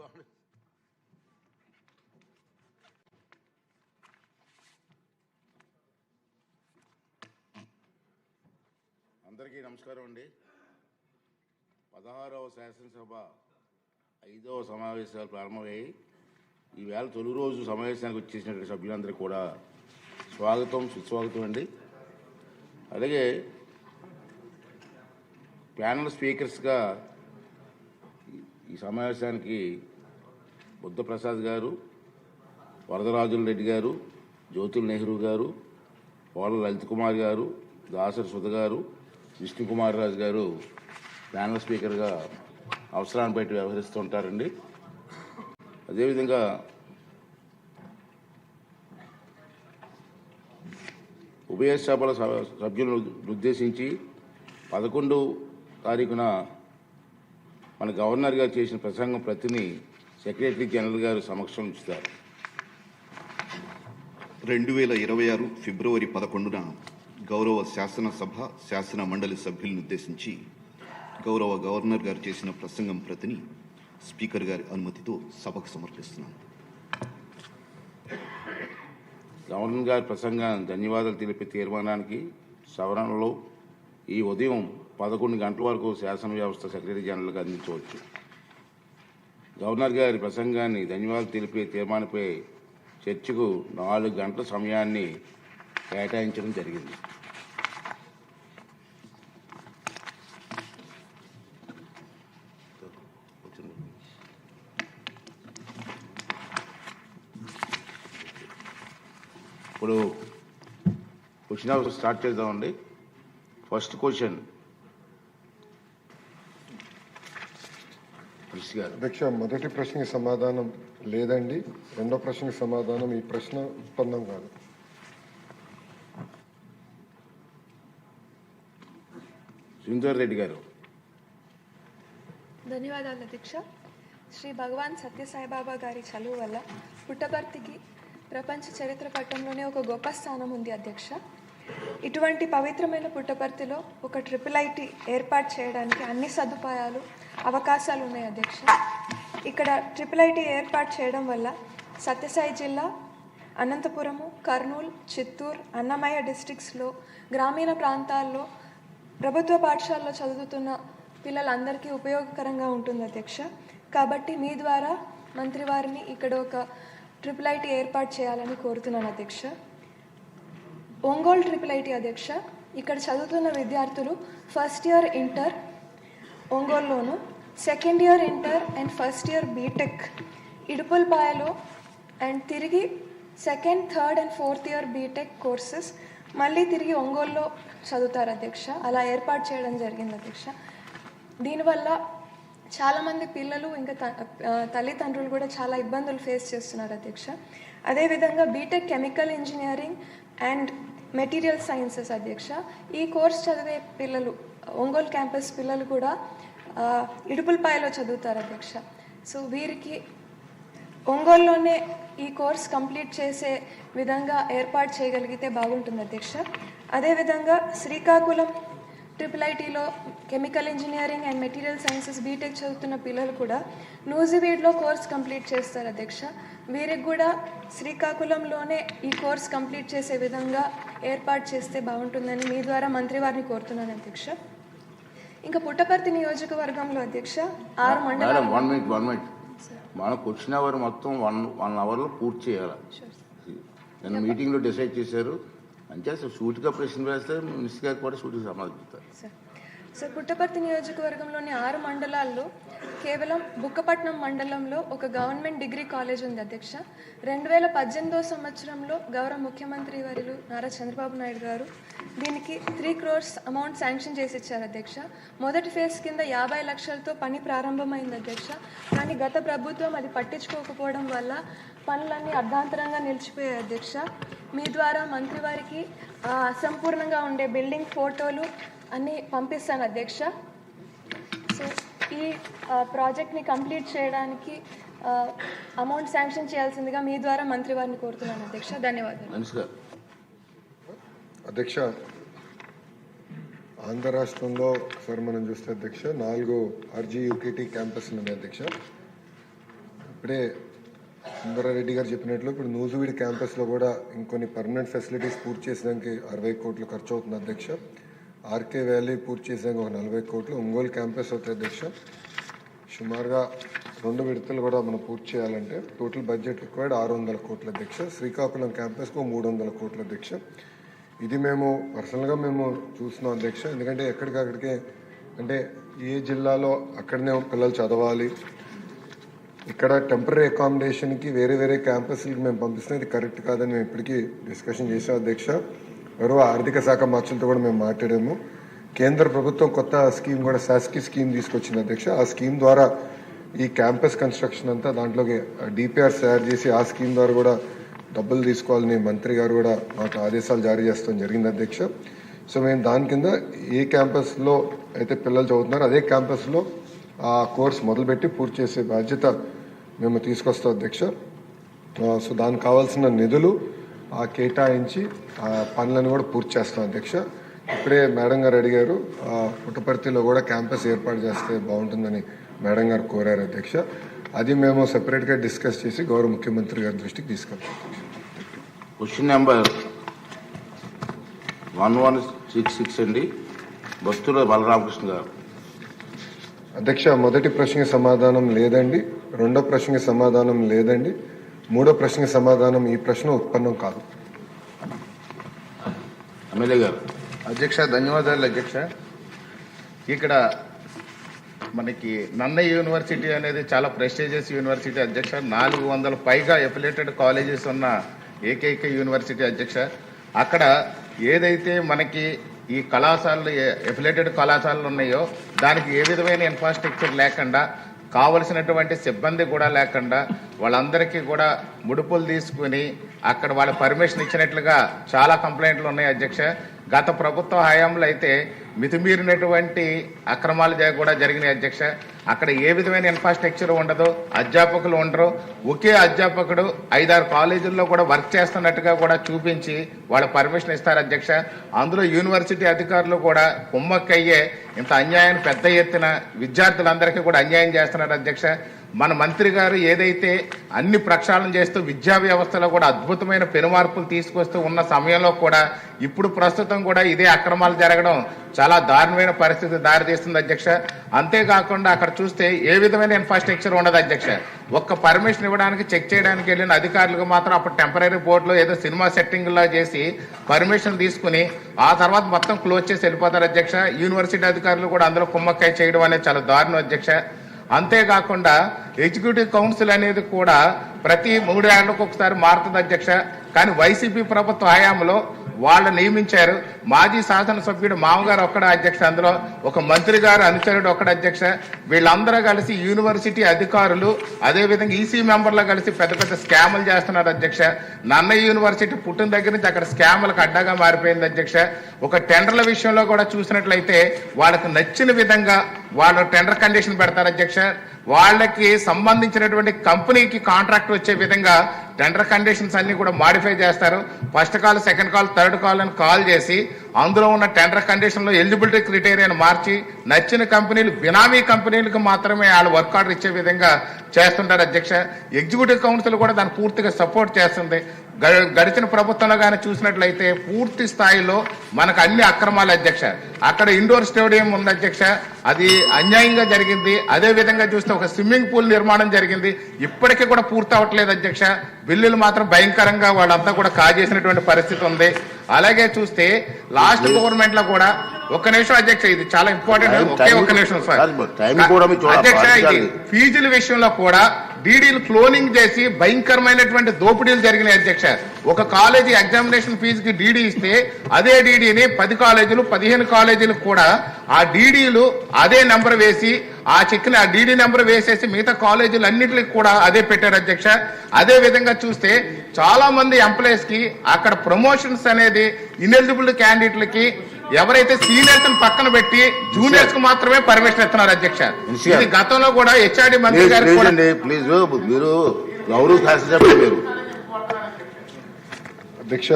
అందరికీ నమస్కారం అండి. 16వ శాసనసభ 5వ సమావేశాలు ప్రారంభమయ్యాయి. ఈవేళ తొలి రోజు సమావేశానికి వచ్చేసినటువంటి సభ్యులందరికీ కూడా స్వాగతం, సుస్వాగతం అండి. అలాగే ప్యానల్ స్పీకర్స్గా ఈ సమావేశానికి బుద్ధప్రసాద్ గారు, వరదరాజుల రెడ్డి గారు, జ్యోతుల్ నెహ్రూ గారు, పోల లలిత్ కుమార్ గారు, దాసరి సుధ గారు, విష్ణుకుమార్ రాజు గారు ప్యానల్ స్పీకర్గా అవసరాన్ని బట్టి వ్యవహరిస్తూ ఉంటారండి. అదేవిధంగా ఉభయ సభల సభ్యులను ఉద్దేశించి 11వ తారీఖున మన గవర్నర్ గారు చేసిన ప్రసంగం ప్రతిని సెక్రటరీ జనరల్ గారు సమక్షం ఉంచుతారు. 2026 ఫిబ్రవరి 11న గౌరవ శాసనసభ శాసన మండలి సభ్యులను ఉద్దేశించి గౌరవ గవర్నర్ గారు చేసిన ప్రసంగం ప్రతిని స్పీకర్ గారి అనుమతితో సభకు సమర్పిస్తున్నాను. గవర్నర్ గారి ప్రసంగాన్ని ధన్యవాదాలు తెలిపే తీర్మానానికి సవరణలో ఈ ఉదయం 11 గంటల వరకు శాసన వ్యవస్థ సెక్రటరీ జనరల్గా అందించవచ్చు. గవర్నర్ గారి ప్రసంగాన్ని ధన్యవాదాలు తెలిపే తీర్మానంపై చర్చకు 4 గంటల సమయాన్ని కేటాయించడం జరిగింది. ఇప్పుడు క్వశ్చన్ అవర్ స్టార్ట్ చేద్దామండి. ఫస్ట్ క్వశ్చన్ అధ్యక్ష, మొదటి ప్రశ్నకి సమాధానం లేదండి. రెండో ప్రశ్నకి సమాధానం ఈ ప్రశ్న ఉత్పన్నం కాదు. సుందర్ రెడ్డి గారు. ధన్యవాదాలు అధ్యక్ష. శ్రీ భగవాన్ సత్యసాయిబాబా గారి చలువు వల్ల పుట్టపర్తికి ప్రపంచ చరిత్ర పట్టంలోనే ఒక గొప్ప స్థానం ఉంది అధ్యక్ష. ఇటువంటి పవిత్రమైన పుట్టపర్తిలో ఒక IIIT ఏర్పాటు చేయడానికి అన్ని సదుపాయాలు, అవకాశాలు ఉన్నాయి అధ్యక్ష. ఇక్కడ IIIT ఏర్పాటు చేయడం వల్ల సత్యసాయి జిల్లా, అనంతపురము, కర్నూలు, చిత్తూరు, అన్నమయ్య డిస్ట్రిక్ట్స్లో గ్రామీణ ప్రాంతాల్లో ప్రభుత్వ పాఠశాలలో చదువుతున్న పిల్లలందరికీ ఉపయోగకరంగా ఉంటుంది అధ్యక్ష. కాబట్టి మీ ద్వారా మంత్రి వారిని ఇక్కడ ఒక IIIT ఏర్పాటు చేయాలని కోరుతున్నాను అధ్యక్ష. ఒంగోలు IIIT అధ్యక్ష, ఇక్కడ చదువుతున్న విద్యార్థులు ఫస్ట్ ఇయర్ ఇంటర్ ఒంగోలులోను, second year inter and first year BTech ఇడుపులపాయలో, అండ్ తిరిగి second, third and fourth year BTech courses మళ్ళీ తిరిగి ఒంగోలులో చదువుతారు అధ్యక్ష. అలా ఏర్పాటు చేయడం జరిగింది అధ్యక్ష. దీనివల్ల చాలామంది పిల్లలు ఇంకా తల్లిదండ్రులు కూడా చాలా ఇబ్బందులు ఫేస్ చేస్తున్నారు అధ్యక్ష. అదేవిధంగా BTech chemical engineering and material sciences అధ్యక్ష, ఈ కోర్స్ చదివే పిల్లలు, ఒంగోలు క్యాంపస్ పిల్లలు కూడా ఇడుపులపాయలో చదువుతారు అధ్యక్ష. సో వీరికి ఒంగోలులోనే ఈ కోర్స్ కంప్లీట్ చేసే విధంగా ఏర్పాటు చేయగలిగితే బాగుంటుంది అధ్యక్ష. అదేవిధంగా శ్రీకాకుళం IIITలో chemical engineering and material sciences BTech చదువుతున్న పిల్లలు కూడా నూజివీడ్లో కోర్స్ కంప్లీట్ చేస్తారు అధ్యక్ష. వీరికి కూడా శ్రీకాకుళంలోనే ఈ కోర్స్ కంప్లీట్ చేసే విధంగా ఏర్పాటు చేస్తే బాగుంటుందని మీ ద్వారా మంత్రి వారిని కోరుతున్నాను అధ్యక్ష. ఇంకా పుట్టపర్తి నియోజకవర్గంలో అధ్యక్ష 6 మండలాలు. మనకు వచ్చిన అవర్ మొత్తం 1 అవర్లో పూర్తి చేయాలి. నేను మీటింగ్లో డిసైడ్ చేశారు. అంటే అసలు సూటిగా ప్రశ్న వేస్తే మినిస్టర్ గారు కూడా సూటిగా సమాధానం. సార్, పుట్టపర్తి నియోజకవర్గంలోని 6 మండలాల్లో కేవలం బుక్కపట్నం మండలంలో ఒక గవర్నమెంట్ డిగ్రీ కాలేజ్ ఉంది అధ్యక్ష. 2018వ సంవత్సరంలో గౌరవ ముఖ్యమంత్రి వర్యులు నారా చంద్రబాబు నాయుడు గారు దీనికి 3 crores అమౌంట్ శాంక్షన్ చేసి ఇచ్చారు అధ్యక్ష. మొదటి ఫేజ్ కింద 50 లక్షలతో పని ప్రారంభమైంది అధ్యక్ష. కానీ గత ప్రభుత్వం అది పట్టించుకోకపోవడం వల్ల పనులన్నీ అర్ధాంతరంగా నిలిచిపోయాయి అధ్యక్ష. మీ ద్వారా మంత్రి వారికి అసంపూర్ణంగా ఉండే బిల్డింగ్ ఫోటోలు అన్నీ పంపిస్తాను అధ్యక్ష. సో ఈ ప్రాజెక్ట్ని కంప్లీట్ చేయడానికి అమౌంట్ శాంక్షన్ చేయాల్సిందిగా మీ ద్వారా మంత్రి వారిని కోరుతున్నాను అధ్యక్ష. ధన్యవాదాలు అధ్యక్ష. ఆంధ్ర రాష్ట్రంలో సార్ మనం చూస్తే అధ్యక్ష 4 RGUKT క్యాంపస్లు ఉన్నాయి అధ్యక్ష. ఇప్పుడే సుందరారెడ్డి గారు చెప్పినట్లు ఇప్పుడు నూజివీడు క్యాంపస్లో కూడా ఇంకొన్ని పర్మనెంట్ ఫెసిలిటీస్ పూర్తి చేసడానికి 60 కోట్లు ఖర్చు అవుతుంది అధ్యక్ష. ఆర్కే వ్యాలీ పూర్తి చేసాక ఒక 40 కోట్లు. ఒంగోలు క్యాంపస్ అవుతుంది అధ్యక్ష. సుమారుగా 2 విడతలు కూడా మనం పూర్తి చేయాలంటే టోటల్ బడ్జెట్ రిక్వైర్డ్ 600 కోట్ల అధ్యక్ష. శ్రీకాకుళం క్యాంపస్కు 300 కోట్ల అధ్యక్ష. ఇది మేము పర్సనల్గా మేము చూస్తున్నాం అధ్యక్ష. ఎందుకంటే ఎక్కడికక్కడికే అంటే ఏ జిల్లాలో అక్కడనే పిల్లలు చదవాలి, ఇక్కడ టెంపరీ అకామిడేషన్కి వేరే వేరే క్యాంపస్లకి మేము పంపిస్తున్నాం, ఇది కరెక్ట్ కాదని మేము ఇప్పటికీ డిస్కషన్ చేసాం అధ్యక్ష. గౌరవ ఆర్థిక శాఖ మంత్రులతో కూడా మేము మాట్లాడాము. కేంద్ర ప్రభుత్వం కొత్త స్కీమ్ కూడా శాస్కి స్కీమ్ తీసుకొచ్చింది అధ్యక్ష. ఆ స్కీమ్ ద్వారా ఈ క్యాంపస్ కన్స్ట్రక్షన్ అంతా దాంట్లోకి డిపిఆర్ తయారు చేసి ఆ స్కీమ్ ద్వారా కూడా డబ్బులు తీసుకోవాలని మంత్రి గారు కూడా మాకు ఆదేశాలు జారీ చేస్తాం జరిగింది అధ్యక్ష. సో మేము దాని కింద ఏ క్యాంపస్లో అయితే పిల్లలు చదువుతున్నారో అదే క్యాంపస్లో ఆ కోర్స్ మొదలుపెట్టి పూర్తి చేసే బాధ్యత మేము తీసుకొస్తాం అధ్యక్ష. సో దానికి కావాల్సిన నిధులు కేటాయించి ఆ పనులను కూడా పూర్తి చేస్తాం అధ్యక్ష. ఇప్పుడే మేడం గారు అడిగారు పుట్టపర్తిలో కూడా క్యాంపస్ ఏర్పాటు చేస్తే బాగుంటుందని మేడం గారు కోరారు అధ్యక్ష. అది మేము సెపరేట్గా డిస్కస్ చేసి గౌరవ ముఖ్యమంత్రి గారి దృష్టికి తీసుకెళ్తాం. క్వశ్చన్ నెంబర్ 1166 అండి, బస్తుల బలరామకృష్ణ గారు. అధ్యక్ష, మొదటి ప్రశ్నకి సమాధానం లేదండి. రెండో ప్రశ్నకి సమాధానం లేదండి. మూడో ప్రశ్నకి సమాధానం ఈ ప్రశ్న ఉత్పన్నం కాదు. ఎమ్మెల్యే గారు. అధ్యక్ష ధన్యవాదాలు అధ్యక్ష. ఇక్కడ మనకి నన్నయ్య యూనివర్సిటీ అనేది చాలా ప్రెస్టీజియస్ యూనివర్సిటీ అధ్యక్ష. 400 పైగా ఎఫిలేటెడ్ కాలేజెస్ ఉన్న ఏకైక యూనివర్సిటీ అధ్యక్ష. అక్కడ ఏదైతే మనకి ఈ కళాశాలలు ఎఫిలేటెడ్ కళాశాలలు ఉన్నాయో దానికి ఏ విధమైన ఇన్ఫ్రాస్ట్రక్చర్ లేకుండా, కావలసినటువంటి సిబ్బంది కూడా లేకుండా వాళ్ళందరికీ కూడా ముడుపులు తీసుకుని అక్కడ వాళ్ళ పర్మిషన్ ఇచ్చినట్లుగా చాలా కంప్లైంట్లు ఉన్నాయి అధ్యక్ష. గత ప్రభుత్వ హయాంలో అయితే మితిమీరినటువంటి అక్రమాలు కూడా జరిగినాయి అధ్యక్ష. అక్కడ ఏ విధమైన ఇన్ఫ్రాస్ట్రక్చర్ ఉండదు, అధ్యాపకులు ఉండరు. ఒకే అధ్యాపకుడు 5-6 కాలేజీల్లో కూడా వర్క్ చేస్తున్నట్టుగా కూడా చూపించి వాళ్ళ పర్మిషన్ ఇస్తారు అధ్యక్ష. అందులో యూనివర్సిటీ అధికారులు కూడా కుమ్మక్కయ్యే ఇంత అన్యాయం పెద్ద ఎత్తున విద్యార్థులందరికీ కూడా అన్యాయం చేస్తున్నారు అధ్యక్ష. మన మంత్రి గారు ఏదైతే అన్ని ప్రక్షాళన చేస్తూ విద్యా వ్యవస్థలో కూడా అద్భుతమైన పెనుమార్పులు తీసుకొస్తూ ఉన్న సమయంలో కూడా ఇప్పుడు ప్రస్తుతం కూడా ఇదే అక్రమాలు జరగడం చాలా దారుణమైన పరిస్థితి దారితీస్తుంది అధ్యక్ష. అంతేకాకుండా అక్కడ చూస్తే ఏ విధమైన ఇన్ఫ్రాస్ట్రక్చర్ ఉండదు అధ్యక్ష. ఒక్క పర్మిషన్ ఇవ్వడానికి చెక్ చేయడానికి వెళ్ళిన అధికారులకు మాత్రం అప్పుడు టెంపరీ బోర్డులో ఏదో సినిమా సెట్టింగ్లా చేసి పర్మిషన్ తీసుకుని ఆ తర్వాత మొత్తం క్లోజ్ చేసి వెళ్ళిపోతారు అధ్యక్ష. యూనివర్సిటీ అధికారులు కూడా అందులో కుమ్మక్కాయ చేయడం అనేది చాలా దారుణం అధ్యక్ష. అంతేకాకుండా ఎగ్జిక్యూటివ్ కౌన్సిల్ అనేది కూడా ప్రతి 3 ఏళ్లకు ఒకసారి మారుతుంది అధ్యక్ష. కానీ వైసీపీ ప్రభుత్వ హయాంలో వాళ్ళు నియమించారు. మాజీ శాసనసభ్యుడు మామగారు ఒక్కడ అధ్యక్ష, అందులో ఒక మంత్రి గారు అనుచరుడు ఒక్కడ అధ్యక్ష. వీళ్ళందరూ కలిసి యూనివర్సిటీ అధికారులు అదేవిధంగా ఈసీ మెంబర్లు కలిసి పెద్ద పెద్ద స్కాములు చేస్తున్నారు అధ్యక్ష. నన్నయ్య యూనివర్సిటీ పుట్టిన దగ్గర నుంచి అక్కడ స్కాములకు అడ్డాగా మారిపోయింది అధ్యక్ష. ఒక టెండర్ల విషయంలో కూడా చూసినట్లయితే వాళ్ళకు నచ్చిన విధంగా వాళ్ళు టెండర్ కండిషన్ పెడతారు అధ్యక్ష. వాళ్ళకి సంబంధించినటువంటి కంపెనీకి కాంట్రాక్ట్ వచ్చే విధంగా టెండర్ కండిషన్స్ అన్ని కూడా మాడిఫై చేస్తారు. First call, second call, third call అని కాల్ చేసి అందులో ఉన్న టెండర్ కండిషన్లో ఎలిజిబిలిటీ క్రైటీరియాను మార్చి నచ్చిన కంపెనీలు, బినామీ కంపెనీలకు మాత్రమే వాళ్ళు వర్క్ ఆర్డర్ ఇచ్చే విధంగా చేస్తుంటారు అధ్యక్ష. ఎగ్జిక్యూటివ్ కౌన్సిల్ కూడా దాన్ని పూర్తిగా సపోర్ట్ చేస్తుంది. గడిచిన ప్రభుత్వంలో కానీ చూసినట్లయితే పూర్తి స్థాయిలో మనకు అన్ని అక్రమాలు అధ్యక్ష. అక్కడ ఇండోర్ స్టేడియం ఉంది అధ్యక్ష, అది అన్యాయంగా జరిగింది. అదే విధంగా చూస్తే ఒక స్విమ్మింగ్ పూల్ నిర్మాణం జరిగింది, ఇప్పటికీ కూడా పూర్తి అవ్వట్లేదు అధ్యక్ష. బిల్లులు మాత్రం భయంకరంగా వాళ్ళంతా కూడా కాజేసినటువంటి పరిస్థితి ఉంది. అలాగే చూస్తే లాస్ట్ గవర్నమెంట్ లో కూడా ఒక్క నిమిషం అధ్యక్ష, ఇది చాలా ఇంపార్టెంట్, ఒక్క నిమిషం సార్ అధ్యక్ష. ఇది ఫీజుల విషయంలో కూడా డీడీలు క్లోనింగ్ చేసి భయంకరమైనటువంటి దోపిడీలు జరిగినాయి అధ్యక్ష. ఒక కాలేజీ ఎగ్జామినేషన్ ఫీజుకి డీడీ ఇస్తే అదే డీడీని 10 కాలేజీలు 15 కాలేజీలకు కూడా ఆ డీడీలు అదే నెంబర్ వేసి ఆ చెక్ని ఆ డీడీ నెంబర్ వేసేసి మిగతా కాలేజీలు అన్నింటికి కూడా అదే పెట్టారు అధ్యక్ష. అదే విధంగా చూస్తే చాలా మంది ఎంప్లాయీస్ కి అక్కడ ప్రమోషన్స్ అనేది ఇనెలిజిబుల్ క్యాండిడేట్లకి ఎవరైతే సీనియర్స్ పక్కన పెట్టి జూనియర్స్ కు మాత్రమే పర్మిషన్ ఇస్తున్నారు అధ్యక్ష. ఇది గతంలో కూడా హెచ్ఆర్డి మంత్రి గారు అధ్యక్ష